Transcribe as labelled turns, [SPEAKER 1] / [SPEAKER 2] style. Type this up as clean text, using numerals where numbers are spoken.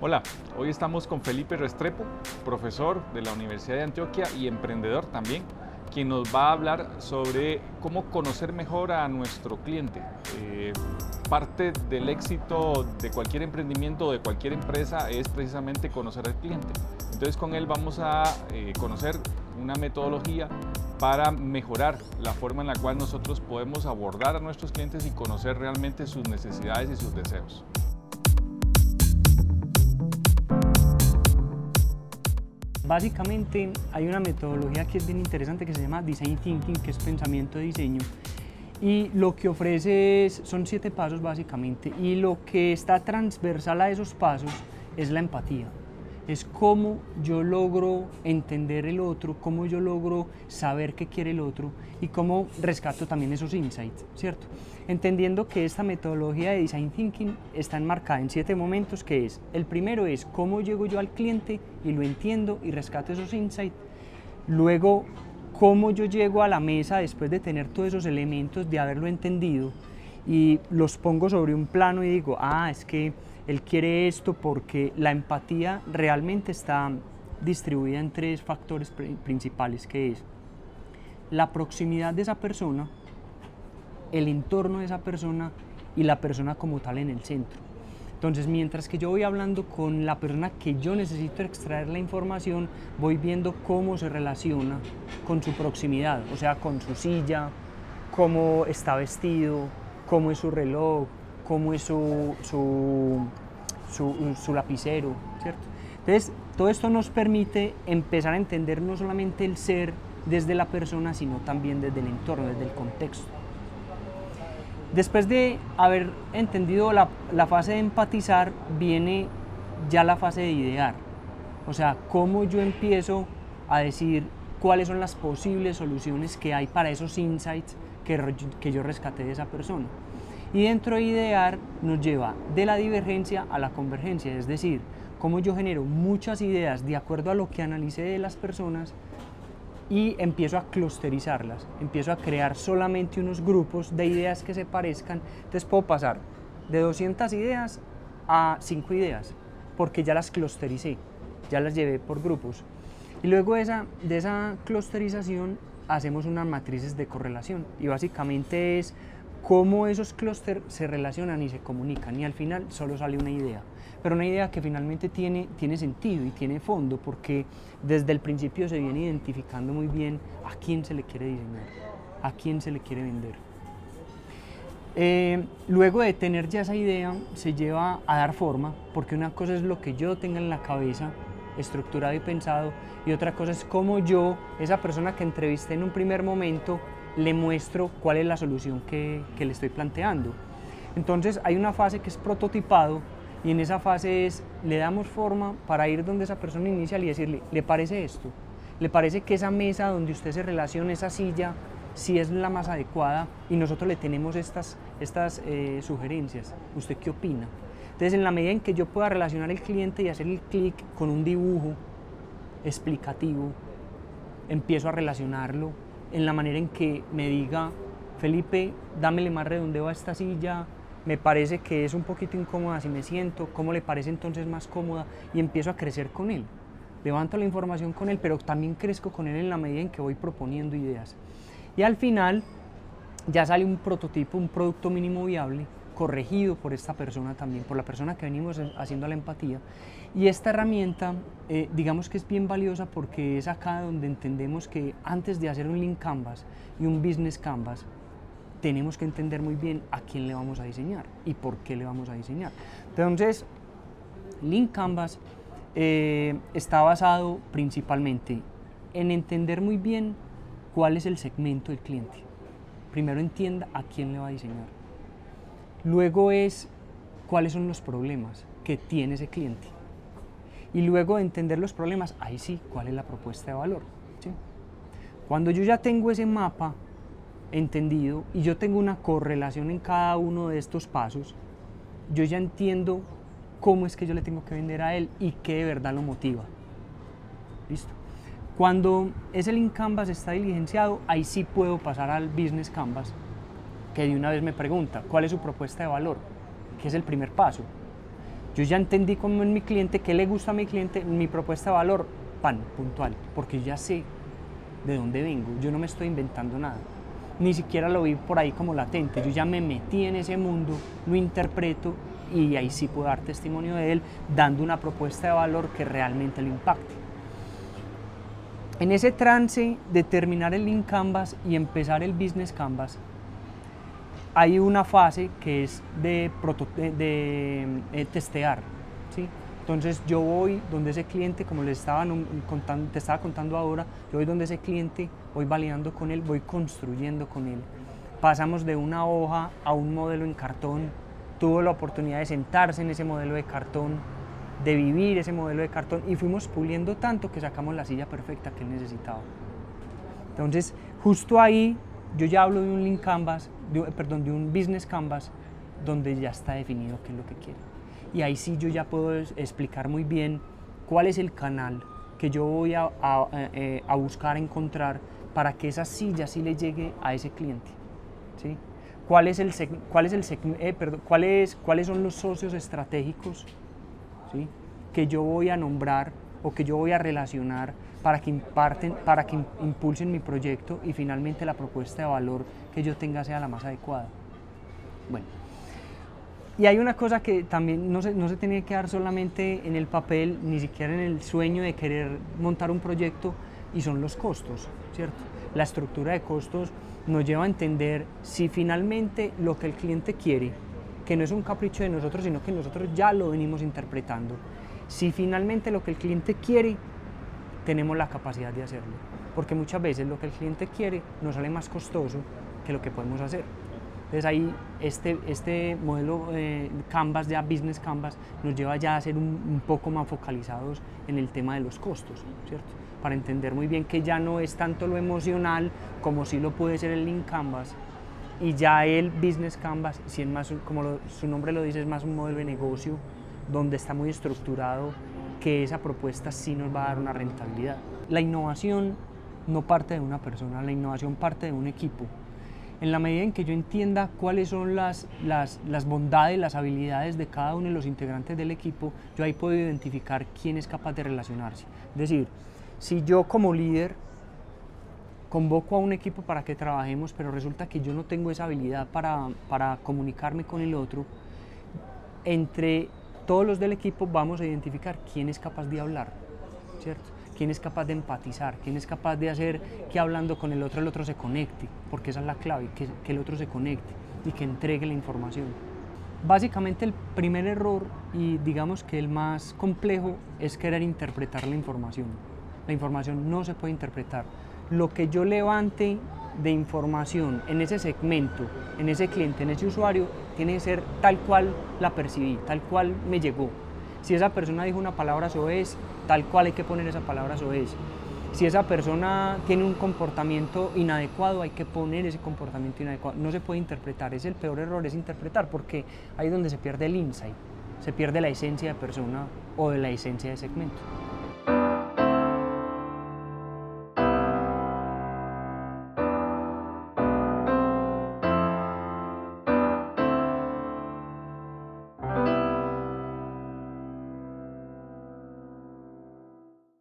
[SPEAKER 1] Hola, hoy estamos con Felipe Restrepo, profesor de la Universidad de Antioquia y emprendedor también, quien nos va a hablar sobre cómo conocer mejor a nuestro cliente. Parte del éxito de cualquier emprendimiento o de cualquier empresa es precisamente conocer al cliente. Entonces con él vamos a conocer una metodología para mejorar la forma en la cual nosotros podemos abordar a nuestros clientes y conocer realmente sus necesidades y sus deseos.
[SPEAKER 2] Básicamente hay una metodología que es bien interesante que se llama Design Thinking, que es pensamiento de diseño, y lo que ofrece son 7 pasos básicamente, y lo que está transversal a esos pasos es la empatía. Es cómo yo logro entender el otro, cómo yo logro saber qué quiere el otro y cómo rescato también esos insights, ¿cierto? Entendiendo que esta metodología de Design Thinking está enmarcada en 7 momentos, que es, el primero es cómo llego yo al cliente y lo entiendo y rescato esos insights. Luego, cómo yo llego a la mesa después de tener todos esos elementos, de haberlo entendido y los pongo sobre un plano y digo, es que él quiere esto, porque la empatía realmente está distribuida en 3 factores principales, que es la proximidad de esa persona, el entorno de esa persona y la persona como tal en el centro. Entonces, mientras que yo voy hablando con la persona que yo necesito extraer la información, voy viendo cómo se relaciona con su proximidad, o sea, con su silla, cómo está vestido, cómo es su reloj, cómo es su lapicero, ¿cierto? Entonces, todo esto nos permite empezar a entender no solamente el ser desde la persona, sino también desde el entorno, desde el contexto. Después de haber entendido la fase de empatizar, viene ya la fase de idear, o sea, cómo yo empiezo a decir cuáles son las posibles soluciones que hay para esos insights que yo rescaté de esa persona. Y dentro de idear nos lleva de la divergencia a la convergencia, es decir, cómo yo genero muchas ideas de acuerdo a lo que analicé de las personas y empiezo a clusterizarlas, empiezo a crear solamente unos grupos de ideas que se parezcan. Entonces puedo pasar de 200 ideas a 5 ideas, porque ya las clustericé, ya las llevé por grupos. Y luego de esa clusterización hacemos unas matrices de correlación, y básicamente es cómo esos clústeres se relacionan y se comunican, y al final solo sale una idea, pero una idea que finalmente tiene sentido y tiene fondo, porque desde el principio se viene identificando muy bien a quién se le quiere diseñar, a quién se le quiere vender. Luego de tener ya esa idea, se lleva a dar forma, porque una cosa es lo que yo tenga en la cabeza, estructurado y pensado, y otra cosa es cómo yo, esa persona que entrevisté en un primer momento, le muestro cuál es la solución que le estoy planteando. Entonces hay una fase que es prototipado, y en esa fase le damos forma para ir donde esa persona inicial y decirle, ¿le parece esto? ¿Le parece que esa mesa donde usted se relaciona, esa silla, si es la más adecuada? Y nosotros le tenemos estas sugerencias. ¿Usted qué opina? Entonces, en la medida en que yo pueda relacionar el cliente y hacer el clic con un dibujo explicativo, empiezo a relacionarlo en la manera en que me diga, Felipe, dámele más redondeo a esta silla, me parece que es un poquito incómoda si me siento, ¿cómo le parece entonces más cómoda? Y empiezo a crecer con él, levanto la información con él, pero también crezco con él en la medida en que voy proponiendo ideas. Y al final ya sale un prototipo, un producto mínimo viable, corregido por esta persona también, por la persona que venimos haciendo la empatía. Y esta herramienta, digamos que es bien valiosa, porque es acá donde entendemos que antes de hacer un Lean Canvas y un Business Canvas, tenemos que entender muy bien a quién le vamos a diseñar y por qué le vamos a diseñar. Entonces, Lean Canvas está basado principalmente en entender muy bien cuál es el segmento del cliente. Primero entienda a quién le va a diseñar. Luego es cuáles son los problemas que tiene ese cliente. Y luego de entender los problemas, ahí sí, cuál es la propuesta de valor, ¿sí? Cuando yo ya tengo ese mapa entendido y yo tengo una correlación en cada uno de estos pasos, yo ya entiendo cómo es que yo le tengo que vender a él y qué de verdad lo motiva. ¿Listo? Cuando ese Lean Canvas está diligenciado, ahí sí puedo pasar al Business Canvas, que de una vez me pregunta, ¿cuál es su propuesta de valor? Que es el primer paso. Yo ya entendí cómo es mi cliente, qué le gusta a mi cliente, mi propuesta de valor, puntual, porque yo ya sé de dónde vengo, yo no me estoy inventando nada, ni siquiera lo vi por ahí como latente, yo ya me metí en ese mundo, lo interpreto y ahí sí puedo dar testimonio de él, dando una propuesta de valor que realmente lo impacte. En ese trance de terminar el Lean Canvas y empezar el Business Canvas, hay una fase que es de testear, ¿sí? Entonces yo voy donde ese cliente, como te estaba contando ahora, yo voy donde ese cliente, voy validando con él, voy construyendo con él. Pasamos de una hoja a un modelo en cartón, tuvo la oportunidad de sentarse en ese modelo de cartón, de vivir ese modelo de cartón y fuimos puliendo tanto que sacamos la silla perfecta que él necesitaba. Entonces, justo ahí yo ya hablo de un Lean Canvas, de un Business Canvas donde ya está definido qué es lo que quiere. Y ahí sí yo ya puedo explicar muy bien cuál es el canal que yo voy a buscar encontrar para que esa silla sí le llegue a ese cliente, ¿sí? ¿Cuáles son los socios estratégicos, ¿sí?, que yo voy a nombrar o que yo voy a relacionar para que impulsen mi proyecto y finalmente la propuesta de valor que yo tenga sea la más adecuada? Bueno, y hay una cosa que también no se tiene que dar solamente en el papel, ni siquiera en el sueño de querer montar un proyecto, y son los costos, ¿cierto? La estructura de costos nos lleva a entender si finalmente lo que el cliente quiere, que no es un capricho de nosotros, sino que nosotros ya lo venimos interpretando, si finalmente lo que el cliente quiere, tenemos la capacidad de hacerlo, porque muchas veces lo que el cliente quiere nos sale más costoso que lo que podemos hacer. Entonces ahí este modelo Canvas, ya Business Canvas, nos lleva ya a ser un poco más focalizados en el tema de los costos, ¿cierto? Para entender muy bien que ya no es tanto lo emocional como sí lo puede ser el Lean Canvas, y ya el Business Canvas, si es más, como su nombre lo dice, es más un modelo de negocio donde está muy estructurado, que esa propuesta sí nos va a dar una rentabilidad. La innovación no parte de una persona, la innovación parte de un equipo. En la medida en que yo entienda cuáles son las bondades, las habilidades de cada uno de los integrantes del equipo, yo ahí puedo identificar quién es capaz de relacionarse. Es decir, si yo como líder convoco a un equipo para que trabajemos, pero resulta que yo no tengo esa habilidad para comunicarme con el otro, entre todos los del equipo vamos a identificar quién es capaz de hablar, ¿cierto? Quién es capaz de empatizar, quién es capaz de hacer que hablando con el otro se conecte, porque esa es la clave, que el otro se conecte y que entregue la información. Básicamente el primer error, y digamos que el más complejo, es querer interpretar la información. La información no se puede interpretar. Lo que yo levante de información en ese segmento, en ese cliente, en ese usuario, tiene que ser tal cual la percibí, tal cual me llegó. Si esa persona dijo una palabra soez, tal cual hay que poner esa palabra soez. Si esa persona tiene un comportamiento inadecuado, hay que poner ese comportamiento inadecuado. No se puede interpretar, es el peor error, es interpretar, porque ahí es donde se pierde el insight, se pierde la esencia de persona o de la esencia de segmento.